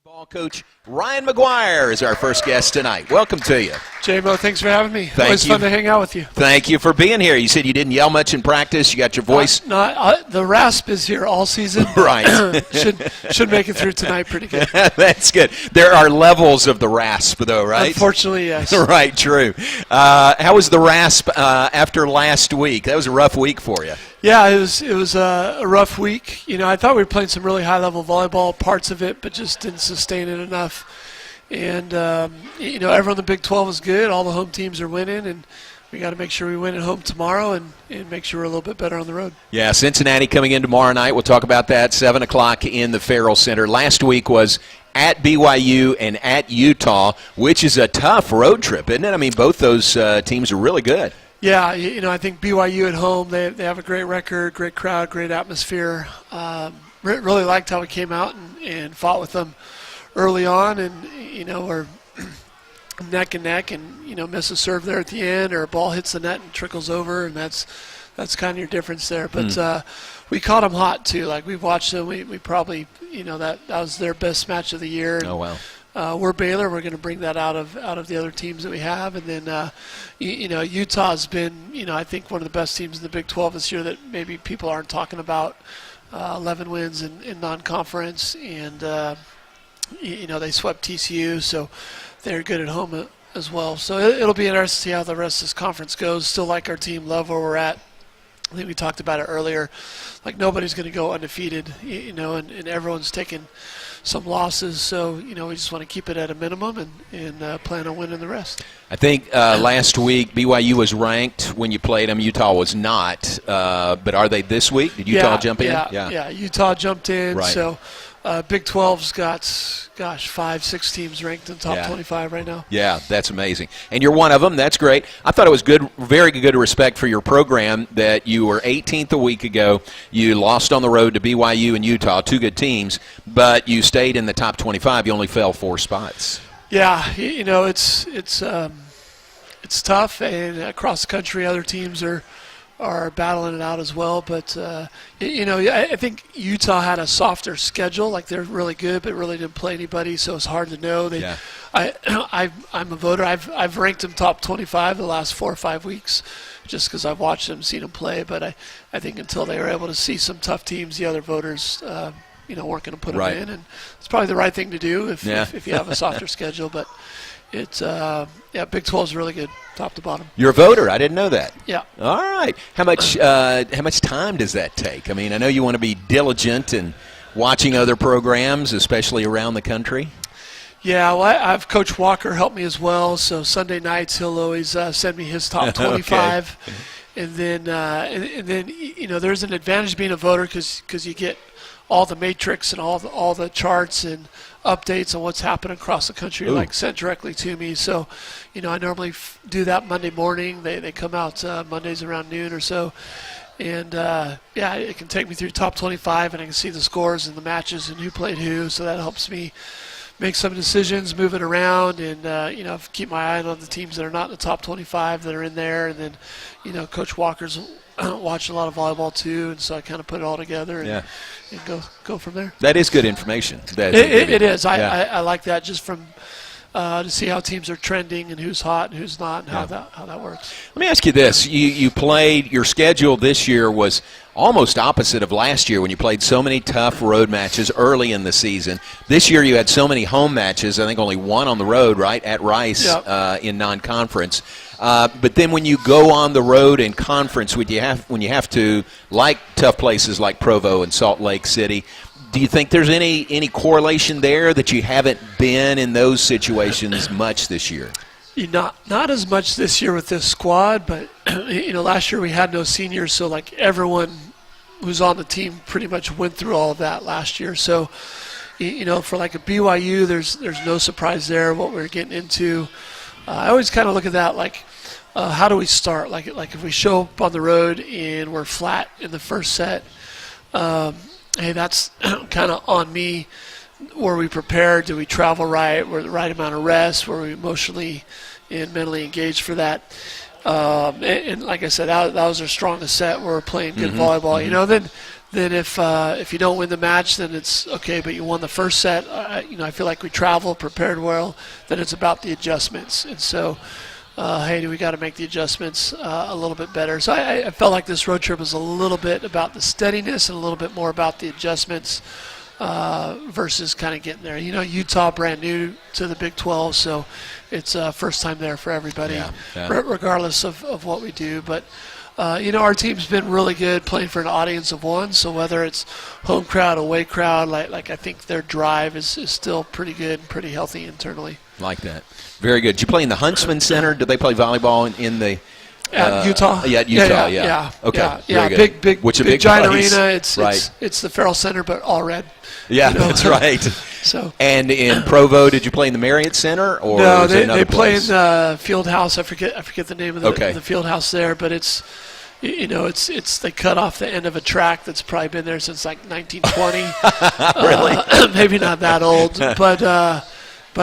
Ball coach Ryan McGuyre is our first guest tonight. Welcome to you. J-Mo, thanks for having me. Thank Always you. fun to hang out with you. Thank you for being here. You said you didn't yell much in practice. You got your voice. The rasp is here all season. Right. should make it through tonight pretty good. That's good. There are levels of the rasp, though, right? Unfortunately, yes. Right, true. How was the rasp after last week? That was a rough week for you. Yeah, it was a rough week. You know, I thought we were playing some really high-level volleyball, parts of it, but just didn't sustain it enough. And, everyone in the Big 12 is good. All the home teams are winning, and we got to make sure we win at home tomorrow and make sure we're a little bit better on the road. Yeah, Cincinnati coming in tomorrow night. We'll talk about that, 7 o'clock in the Farrell Center. Last week was at BYU and at Utah, which is a tough road trip, isn't it? I mean, both those teams are really good. Yeah, I think BYU at home, they have a great record, great crowd, great atmosphere. Really liked how we came out and fought with them early on, and, we're neck and neck and, miss a serve there at the end, or a ball hits the net and trickles over, and that's kind of your difference there. But we caught them hot, too. Like, we've watched them. We probably, that was their best match of the year. Oh, wow. We're Baylor. We're going to bring that out of the other teams that we have. And then, Utah's been, I think one of the best teams in the Big 12 this year that maybe people aren't talking about. 11 wins in non-conference, and, they swept TCU, so they're good at home as well. So it'll be interesting to see how the rest of this conference goes. Still like our team, love where we're at. I think we talked about it earlier. Like, nobody's going to go undefeated, and everyone's taking some losses. So, we just want to keep it at a minimum and plan on winning the rest. I think last week BYU was ranked when you played them. Utah was not. But are they this week? Did Utah jump in? Yeah, Utah jumped in. Right. So Big 12's got, 5-6 teams ranked in top 25 right now. Yeah, that's amazing. And you're one of them. That's great. I thought it was good, very good respect for your program that you were 18th a week ago. You lost on the road to BYU and Utah, two good teams, but you stayed in the top 25. You only fell 4 spots. Yeah, it's tough, and across the country other teams are battling it out as well. But, I think Utah had a softer schedule. Like, they're really good, but really didn't play anybody, so it's hard to know. I'm a voter. I've ranked them top 25 the last 4 or 5 weeks just because I've watched them, seen them play. But I think until they were able to see some tough teams, the other voters weren't going to put them in. And it's probably the right thing to do if you have a softer schedule. But it's Big 12 is really good, top to bottom. You're a voter. I didn't know that. Yeah. All right. How much time does that take? I mean, I know you want to be diligent in watching other programs, especially around the country. Yeah, well, I've Coach Walker help me as well. So Sunday nights he'll always send me his top 25, okay. And then there's an advantage being a voter because you get all the matrix and all the charts and updates on what's happening across the country, like sent directly to me. So, I normally do that Monday morning. They come out Mondays around noon or so. And, it can take me through top 25, and I can see the scores and the matches and who played who. So that helps me make some decisions, move it around, and, keep my eye on the teams that are not in the top 25 that are in there. And then, Coach Walker's watch a lot of volleyball too, and so I kind of put it all together and go from there. That is good information. It is. I like that just from to see how teams are trending and who's hot and who's not and how that works. Let me ask you this. You played, your schedule this year was almost opposite of last year when you played so many tough road matches early in the season. This year you had so many home matches, I think only one on the road, right, at Rice in non-conference. But then when you go on the road in conference, when you have to, like tough places like Provo and Salt Lake City, do you think there's any correlation there that you haven't been in those situations much this year? Not as much this year with this squad, but last year we had no seniors, so like everyone who's on the team pretty much went through all of that last year. So, for like a BYU, there's no surprise there what we're getting into. I always kind of look at that like, how do we start? Like if we show up on the road and we're flat in the first set, hey, that's kind of on me. Were we prepared? Did we travel right? Were the right amount of rest? Were we emotionally and mentally engaged for that? And like I said, that was our strongest set. We're playing good volleyball. then if you don't win the match, then it's okay. But you won the first set. I feel like we traveled, prepared well. Then it's about the adjustments, and so. Hey, we got to make the adjustments a little bit better. So I felt like this road trip was a little bit about the steadiness and a little bit more about the adjustments versus kind of getting there. Utah brand new to the Big 12, so it's first time there for everybody, regardless of what we do. But our team's been really good playing for an audience of one. So whether it's home crowd, away crowd, like I think their drive is still pretty good, and pretty healthy internally. Like that. Very good. Did you play in the Huntsman Center? Did they play volleyball in the at Utah? Yeah, at Utah. Yeah. Okay. Yeah. Very good. Big, Which a big big giant place. arena. It's It's the Farrell Center, but all red. Yeah, that's right. So. And in Provo, did you play in the Marriott Center or no? They play in the field house. I forget the name of the field house there, but it's. It's they cut off the end of a track that's probably been there since like 1920. Really? Maybe not that old, but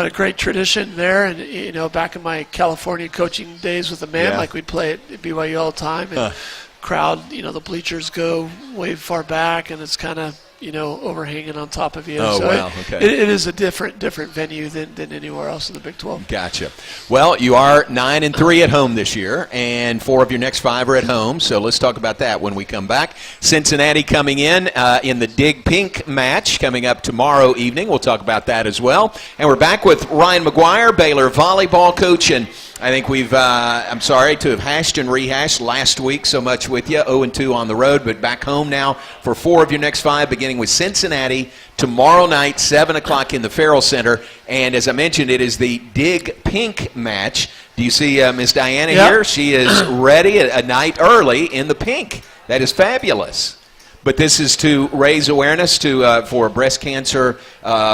a great tradition there. And back in my California coaching days with the man, like we'd play at BYU all the time, and crowd, the bleachers go way far back, and it's kind of overhanging on top of you. Oh, so wow. Okay. It is a different venue than anywhere else in the Big 12. Gotcha. Well, you are 9-3 at home this year, and 4 of your next 5 are at home. So let's talk about that when we come back. Cincinnati coming in the Dig Pink match coming up tomorrow evening. We'll talk about that as well. And we're back with Ryan McGuyre, Baylor volleyball coach, and I think I'm sorry to have hashed and rehashed last week so much with you, 0-2 on the road, but back home now for 4 of your next 5, beginning with Cincinnati tomorrow night, 7 o'clock in the Farrell Center. And as I mentioned, it is the Dig Pink match. Do you see Miss Diana here? She is ready a night early in the pink. That is fabulous. But this is to raise awareness for breast cancer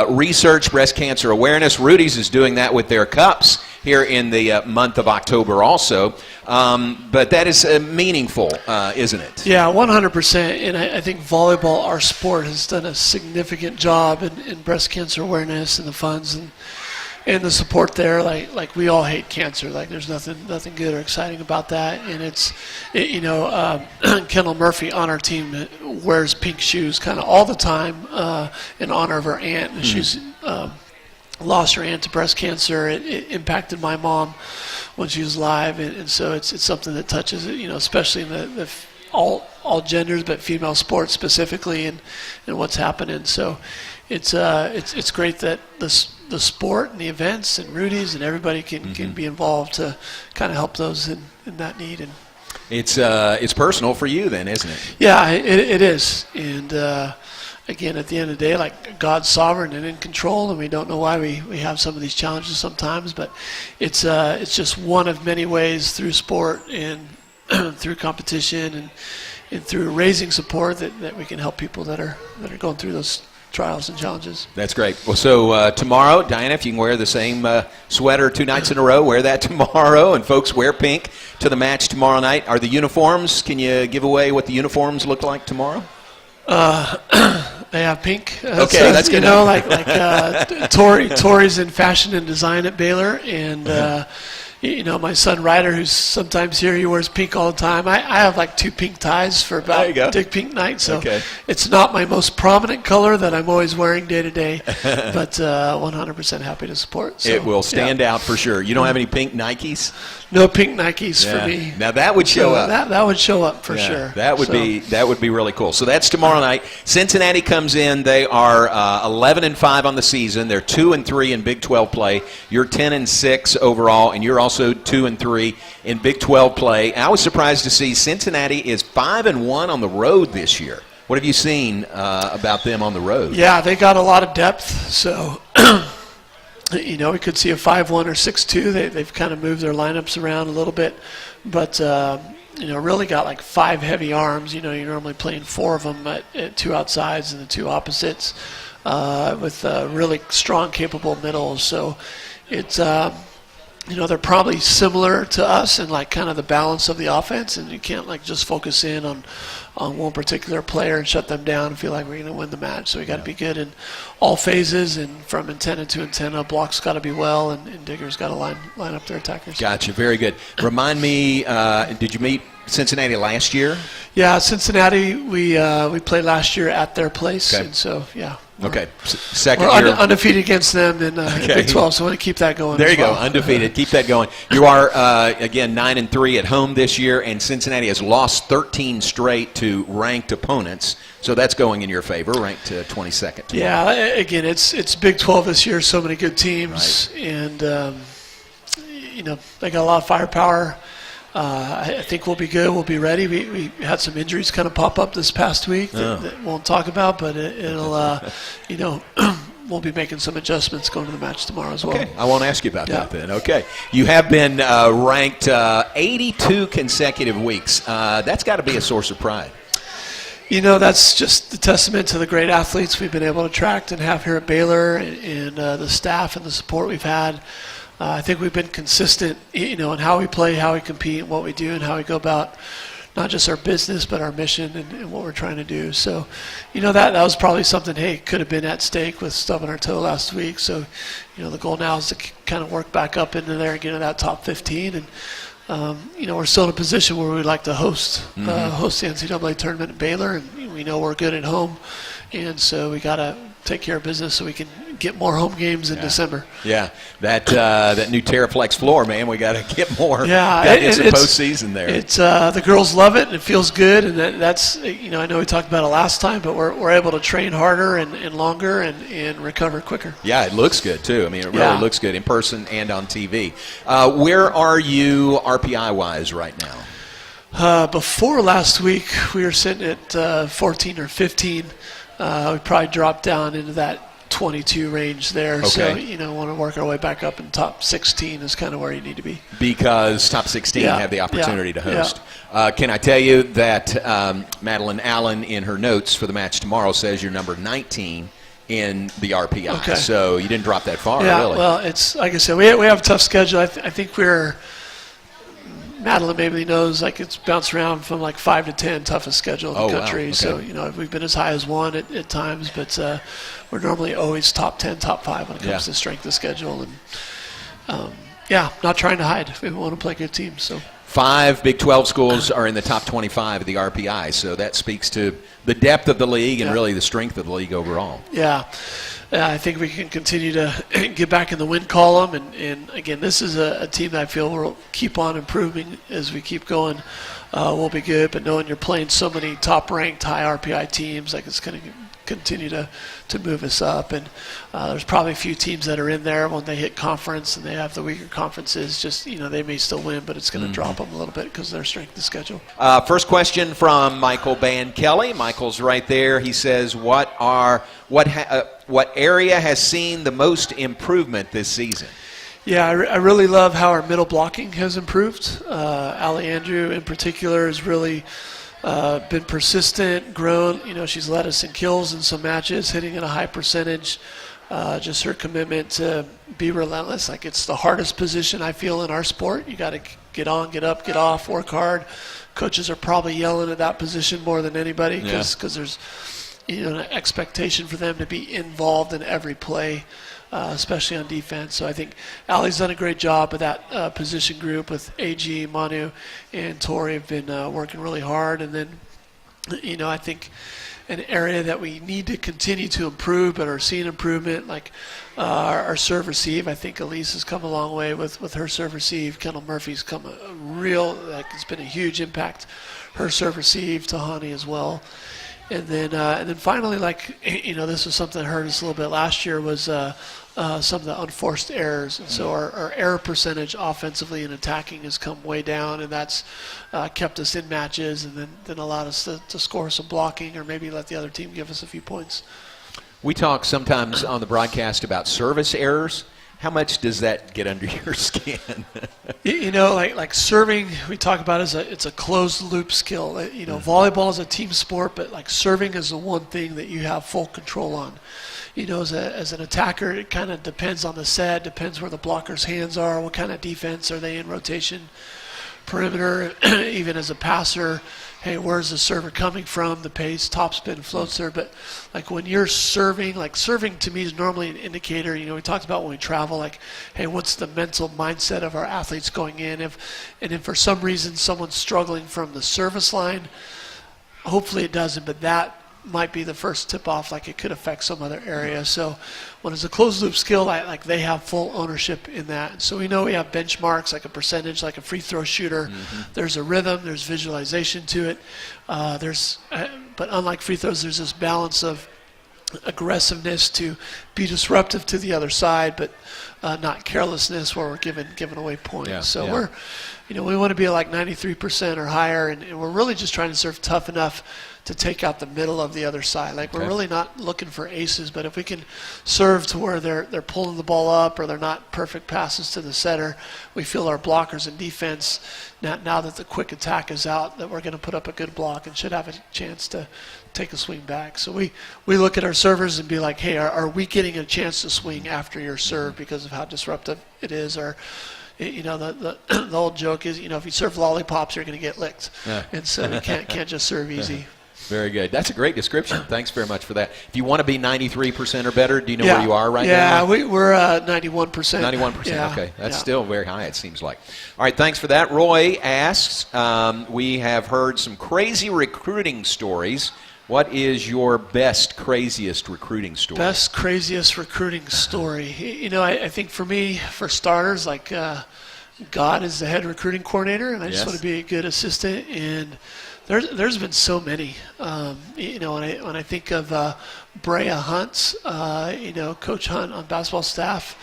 research, breast cancer awareness. Rudy's is doing that with their cups here in the month of October also. But that is meaningful, isn't it? Yeah, 100%. And I think volleyball, our sport, has done a significant job in breast cancer awareness and the funds and the support there. Like we all hate cancer. Like there's nothing good or exciting about that. And Kendall Murphy on our team wears pink shoes kind of all the time in honor of her aunt. And she's lost her aunt to breast cancer. It impacted my mom when she was alive, and so it's something that touches especially in the all genders, but female sports specifically, and what's happening. So it's great that the sport and the events and Rudy's and everybody can be involved to kind of help those in that need. And it's personal for you then, isn't it? Yeah, it is. And again, at the end of the day, like God's sovereign and in control, and we don't know why we have some of these challenges sometimes, but it's just one of many ways through sport and through competition and through raising support that we can help people that are going through those trials and challenges. That's great. Well, so tomorrow, Diana, if you can wear the same sweater 2 nights in a row, wear that tomorrow, and folks wear pink to the match tomorrow night. Are the uniforms, can you give away what the uniforms look like tomorrow? They have pink. Okay, that's good. Tori's in fashion and design at Baylor, and my son Ryder, who's sometimes here, he wears pink all the time. I have like 2 pink ties for about Dig Pink night, so it's not my most prominent color that I'm always wearing day to day, but 100% happy to support. So, it will stand out for sure. You don't have any pink Nikes? No pink Nikes for me. Now that would show up. That would show up for sure. That would be really cool. So that's tomorrow night. Cincinnati comes in. They are 11-5 on the season. They're 2-3 in Big 12 play. You're 10-6 overall, and you're also 2-3 in Big 12 play. I was surprised to see Cincinnati is 5-1 on the road this year. What have you seen about them on the road? Yeah, they got a lot of depth. So. We could see a 5-1 or 6-2. They've kind of moved their lineups around a little bit, but really got like 5 heavy arms. You're normally playing 4 of them at 2 outsides and the 2 opposites, with really strong, capable middles. So it's they're probably similar to us in like kind of the balance of the offense, and you can't like just focus in on one particular player and shut them down and feel like we're going to win the match. So we got to be good in all phases, and from antenna to antenna, blocks got to be and diggers got to line up their attackers. Gotcha, very good. Remind me, did you meet Cincinnati last year? Yeah, Cincinnati, we played last year at their place, Okay. And so, yeah. Okay, second We're year. undefeated against them in Big 12, so I want to keep that going. There as you go, well. undefeated. Keep that going. You are, again, 9-3 at home this year, and Cincinnati has lost 13 straight to ranked opponents, so that's going in your favor, ranked 22nd. Tomorrow. Yeah, again, it's Big 12 this year, so many good teams, Right. and, they got a lot of firepower. I think we'll be good. We'll be ready. We had some injuries kind of pop up this past week that won't talk about, but it'll, we'll be making some adjustments going to the match tomorrow as well. Okay, I won't ask you about that then. Okay, you have been ranked 82 consecutive weeks. That's got to be a source of pride. That's just a testament to the great athletes we've been able to attract and have here at Baylor, and the staff and the support we've had. I think we've been consistent, in how we play, how we compete, and what we do, and how we go about not just our business, but our mission and what we're trying to do. So, that was probably something, could have been at stake with stubbing our toe last week. So, the goal now is to kind of work back up into there and get into that top 15. And, we're still in a position where we'd like to host the NCAA tournament at Baylor, and we know we're good at home. And so we got to take care of business so we can get more home games in December. Yeah, that new Terraflex floor, man, we got to get more. Yeah, got to get some postseason there. It's the girls love it, and it feels good, and that's I know we talked about it last time, but we're able to train harder and longer and recover quicker. Yeah, it looks good too. I mean, it really looks good in person and on TV. Where are you RPI wise right now? Before last week, we were sitting at 14 or 15. We probably dropped down into that 22 range there. Okay. So, want to work our way back up, and top 16 is kind of where you need to be. Because top 16 have the opportunity to host. Can I tell you that Madeline Allen, in her notes for the match tomorrow, says you're number 19 in the RPI. Okay. So you didn't drop that far, Yeah, really. well, it's like I said, we have a tough schedule. I think Madeline maybe knows, it's bounced around from 5 to 10 toughest schedule in the country. Wow. Okay. So, we've been as high as 1 at times, but we're normally always top 10, top 5 when it comes to strength of schedule. And, not trying to hide. We want to play good teams. So 5 Big 12 schools are in the top 25 of the RPI, so that speaks to the depth of the league and really the strength of the league overall. Yeah. I think we can continue to get back in the win column. And again, this is a team that I feel will keep on improving as we keep going. We'll be good, but knowing you're playing so many top-ranked, high RPI teams, it's going to continue to move us up. And there's probably a few teams that are in there when they hit conference and they have the weaker conferences. Just, they may still win, but it's going to drop them a little bit because of their strength of schedule. First question from Michael Ban Kelly. Michael's right there. He says, what area has seen the most improvement this season? Yeah, I really love how our middle blocking has improved. Allie Andrew in particular has really been persistent, grown. She's led us in kills in some matches, hitting at a high percentage. Just her commitment to be relentless. It's the hardest position I feel in our sport. You got to get on, get up, get off, work hard. Coaches are probably yelling at that position more than anybody because there's an expectation for them to be involved in every play, especially on defense. So I think Allie's done a great job with that position group with AG, Manu, and Tori have been working really hard. And then, I think an area that we need to continue to improve but are seeing improvement, our serve receive. I think Elise has come a long way with her serve receive. Kendall Murphy's come it's been a huge impact. Her serve receive, Tahani as well. And then finally, this was something that hurt us a little bit last year was some of the unforced errors. And so our error percentage offensively and attacking has come way down, and that's kept us in matches and then allowed us to score some blocking or maybe let the other team give us a few points. We talk sometimes on the broadcast about service errors. How much does that get under your skin? Like serving, we talk about it's a closed loop skill. Volleyball is a team sport, but serving is the one thing that you have full control on. As an attacker, it kind of depends on the set, depends where the blocker's hands are, what kind of defense are they in rotation, perimeter. Even as a passer, hey, where's the server coming from, the pace, topspin, float serve. But like when you're serving, like serving to me is normally an indicator. You know, we talked about when we travel, like, hey, what's the mental mindset of our athletes going in? And if for some reason someone's struggling from the service line, hopefully it doesn't, but that might be the first tip-off, like it could affect some other area. So when it's a closed-loop skill, like they have full ownership in that. And so we know we have benchmarks, like a percentage, like a free throw shooter. There's a rhythm, there's visualization to it. But unlike free throws, there's this balance of aggressiveness to be disruptive to the other side, but not carelessness where we're giving away points. So we're, we want to be like 93% or higher, and we're really just trying to serve tough enough to take out the middle of the other side. Like we're really not looking for aces, but if we can serve to where they're pulling the ball up or they're not perfect passes to the setter, we feel our blockers in defense, now that the quick attack is out, that we're going to put up a good block and should have a chance to take a swing back. So we look at our servers and be like, hey, are we getting a chance to swing after your serve because of how disruptive it is? Or the old joke is, if you serve lollipops, you're going to get licked. And so you can't just serve easy. Very good. That's a great description. Thanks very much for that. If you want to be 93% or better, do you know where you are right now? Yeah, we're 91%. 91%, okay. That's still very high, it seems like. All right, thanks for that. Roy asks, we have heard some crazy recruiting stories. What is your best, craziest recruiting story? Best, craziest recruiting story. I think for me, for starters, like God is the head recruiting coordinator, and I just want to be a good assistant. And there's been so many. When I think of Brea Hunt's, Coach Hunt on basketball staff,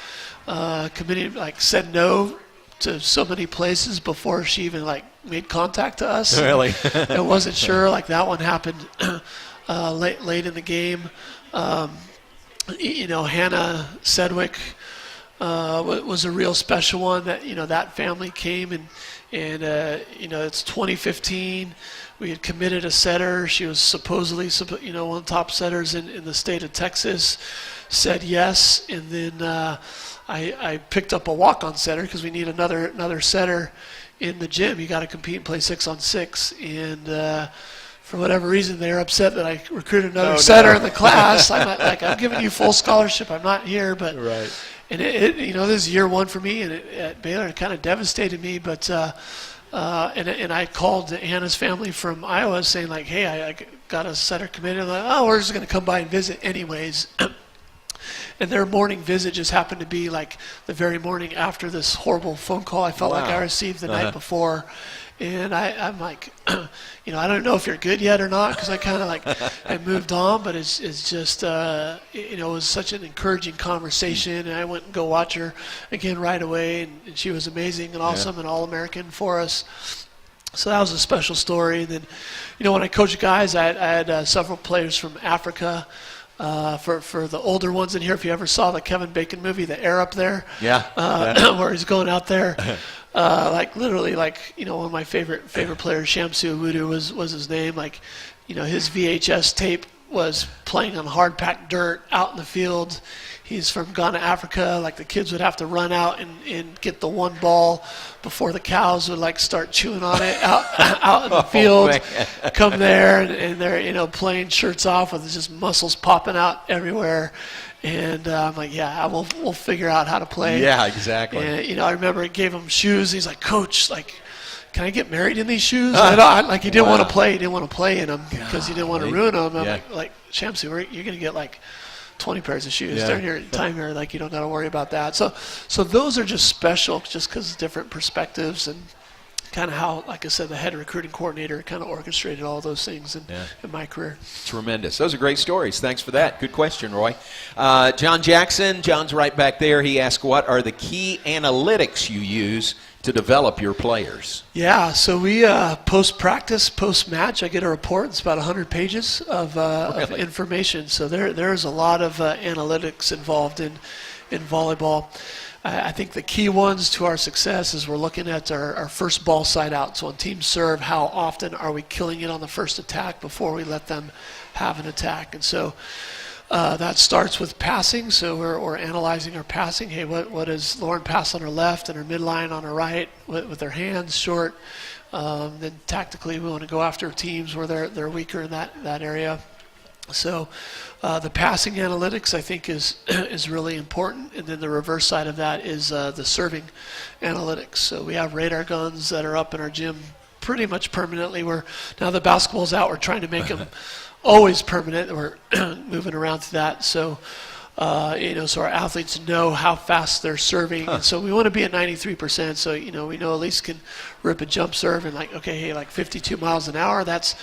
committee said no to so many places before she even made contact to us. Really? I wasn't sure. That one happened late in the game. Hannah Sedgwick was a real special one. That family came and it's 2015. We had committed a setter. She was supposedly one of the top setters in the state of Texas. Said yes, and then I picked up a walk-on setter because we need another setter in the gym. You got to compete and play 6-on-6, and for whatever reason, they're upset that I recruited another setter in the class. I'm giving you full scholarship. I'm not here, but right. And this is year one for me, and at Baylor it kind of devastated me. But and I called Hannah's family from Iowa saying hey, I got a setter committed. I'm like, oh, we're just going to come by and visit anyways. And their morning visit just happened to be the very morning after this horrible phone call I felt like I received the night before. And I'm like, I don't know if you're good yet or not, because I kind of I moved on, but it's just, it was such an encouraging conversation. And I went and go watch her again right away, and she was amazing and awesome and All-American for us. So that was a special story. And then, when I coached guys, I had several players from Africa. For the older ones in here, if you ever saw the Kevin Bacon movie, The Air Up There, where he's going out there, literally, one of my favorite players, Shamsu Awudu was his name. His VHS tape was playing on hard-packed dirt out in the field. He's from Ghana, Africa. The kids would have to run out and get the one ball before the cows would start chewing on it out in the field. Come there and they're playing shirts off with just muscles popping out everywhere. And I'm like, we'll figure out how to play. Yeah, exactly. And I remember I gave him shoes. He's like, Coach, can I get married in these shoes? He didn't want to play. He didn't want to play in them because he didn't want to ruin them. I'm like, Shamsi, you're going to get 20 pairs of shoes during your time here. You don't got to worry about that. So those are just special just because of different perspectives and kind of how, like I said, the head recruiting coordinator kind of orchestrated all those things in my career. Tremendous. Those are great stories. Thanks for that. Good question, Roy. John Jackson, John's right back there. He asked, what are the key analytics you use to develop your players? Yeah, so we post-practice, post-match, I get a report. It's about 100 pages of information. So there's a lot of analytics involved in volleyball. I think the key ones to our success is we're looking at our first ball side out. So on team serve, how often are we killing it on the first attack before we let them have an attack? And so That starts with passing, so we're analyzing our passing. Hey, what does Lauren pass on her left and her midline on her right with their hands short? Then tactically, we want to go after teams where they're weaker in that area. So the passing analytics, I think, is really important. And then the reverse side of that is the serving analytics. So we have radar guns that are up in our gym pretty much permanently. Now the basketball's out, we're trying to make them always permanent. We're moving around to that. So so our athletes know how fast they're serving. And so we want to be at 93%. So, we know Elise can rip a jump serve and like 52 miles an hour. That's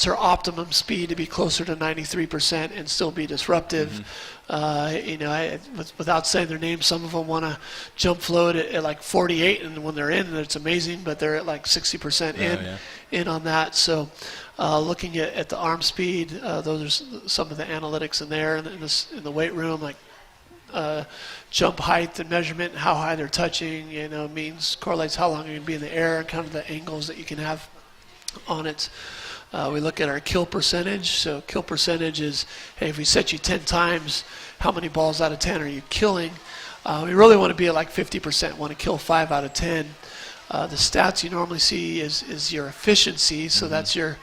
our optimum speed, to be closer to 93% and still be disruptive. Without saying their name, some of them want to jump float at like 48, and when they're in, it's amazing, but they're at like 60% in on that. So looking at the arm speed, those are some of the analytics in there. In the weight room, like jump height and measurement, how high they're touching, correlates how long you're going to be in the air, and kind of the angles that you can have on it. We look at our kill percentage. So kill percentage is, hey, if we set you 10 times, how many balls out of 10 are you killing? We really want to be at like 50%, want to kill 5 out of 10. The stats you normally see is your efficiency. So that's your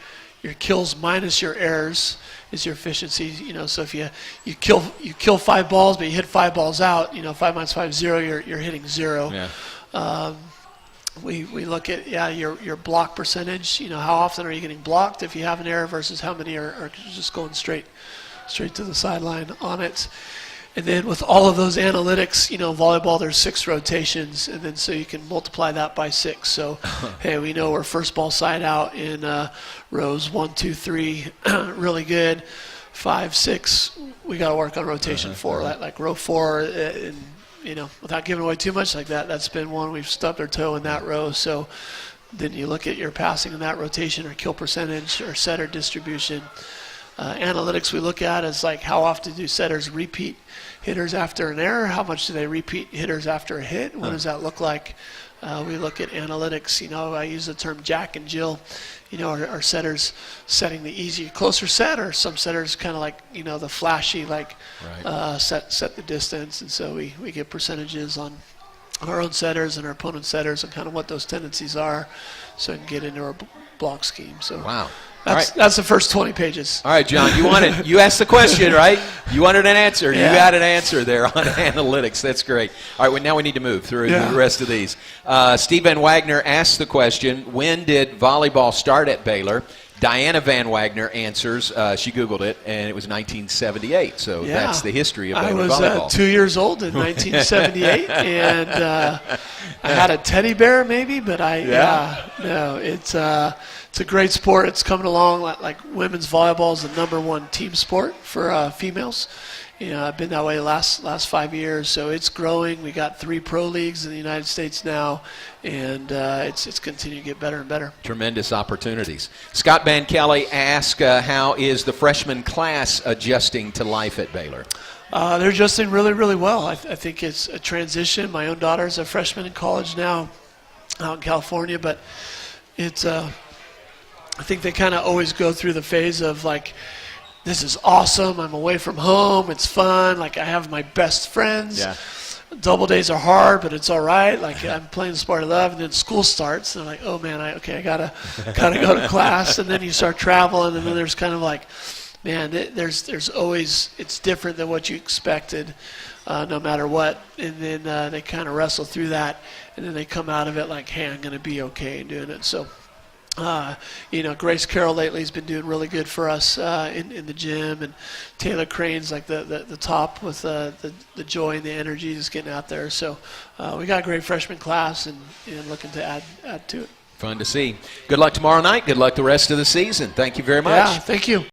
kills minus your errors is your efficiency. So if you kill 5 balls, but you hit 5 balls out, 5 minus 5 is 0, you're hitting 0. Yeah. We look at your block percentage. How often are you getting blocked if you have an error versus how many are just going straight to the sideline on it. And then with all of those analytics, volleyball, there's 6 rotations, and then so you can multiply that by 6. So hey, we know we're first ball side out in rows 1, 2, 3, really good. 5, 6, we got to work on rotation 4, like row 4 and without giving away too much like that, that's been one we've stubbed our toe in that row. So then you look at your passing in that rotation, or kill percentage, or setter distribution. Analytics we look at is like, how often do setters repeat hitters after an error? How much do they repeat hitters after a hit? What does that look like? We look at analytics. I use the term Jack and Jill. Are setters setting the easier, closer set, or some setters kind of like, the flashy, like set the distance. And so we get percentages on our own setters and our opponent's setters and kind of what those tendencies are, so we can get into our block scheme. So wow. That's the first 20 pages. All right, John, you asked the question, right? You wanted an answer. Yeah. You got an answer there on analytics. That's great. All right, well, now we need to move through the rest of these. Steve Van Wagner asked the question, when did volleyball start at Baylor? Diana Van Wagner answers, she Googled it, and it was 1978. So that's the history of Baylor volleyball. I was 2 years old in 1978, and I had a teddy bear maybe, but it's a great sport. It's coming along like women's volleyball is the #1 team sport for females. I've been that way the last 5 years, so it's growing. We got 3 pro leagues in the United States now, and it's continuing to get better and better. Tremendous opportunities. Scott Van Kelly asked, how is the freshman class adjusting to life at Baylor? They're adjusting really, really well. I think it's a transition. My own daughter's a freshman in college now out in California, but it's I think they kind of always go through the phase of like, this is awesome, I'm away from home, it's fun, like I have my best friends. Yeah. Double days are hard, but it's all right. Like I'm playing the sport I love, and then school starts, and I'm like, oh man, I gotta go to class, and then you start traveling, and then there's kind of like, man, there's always, it's different than what you expected, no matter what, and then they kind of wrestle through that, and then they come out of it like, hey, I'm gonna be okay in doing it. So. Grace Carroll lately has been doing really good for us in the gym, and Taylor Crane's like the top with the joy and the energy just getting out there. So we got a great freshman class, and looking to add to it. Fun to see. Good luck tomorrow night. Good luck the rest of the season. Thank you very much. Yeah, thank you.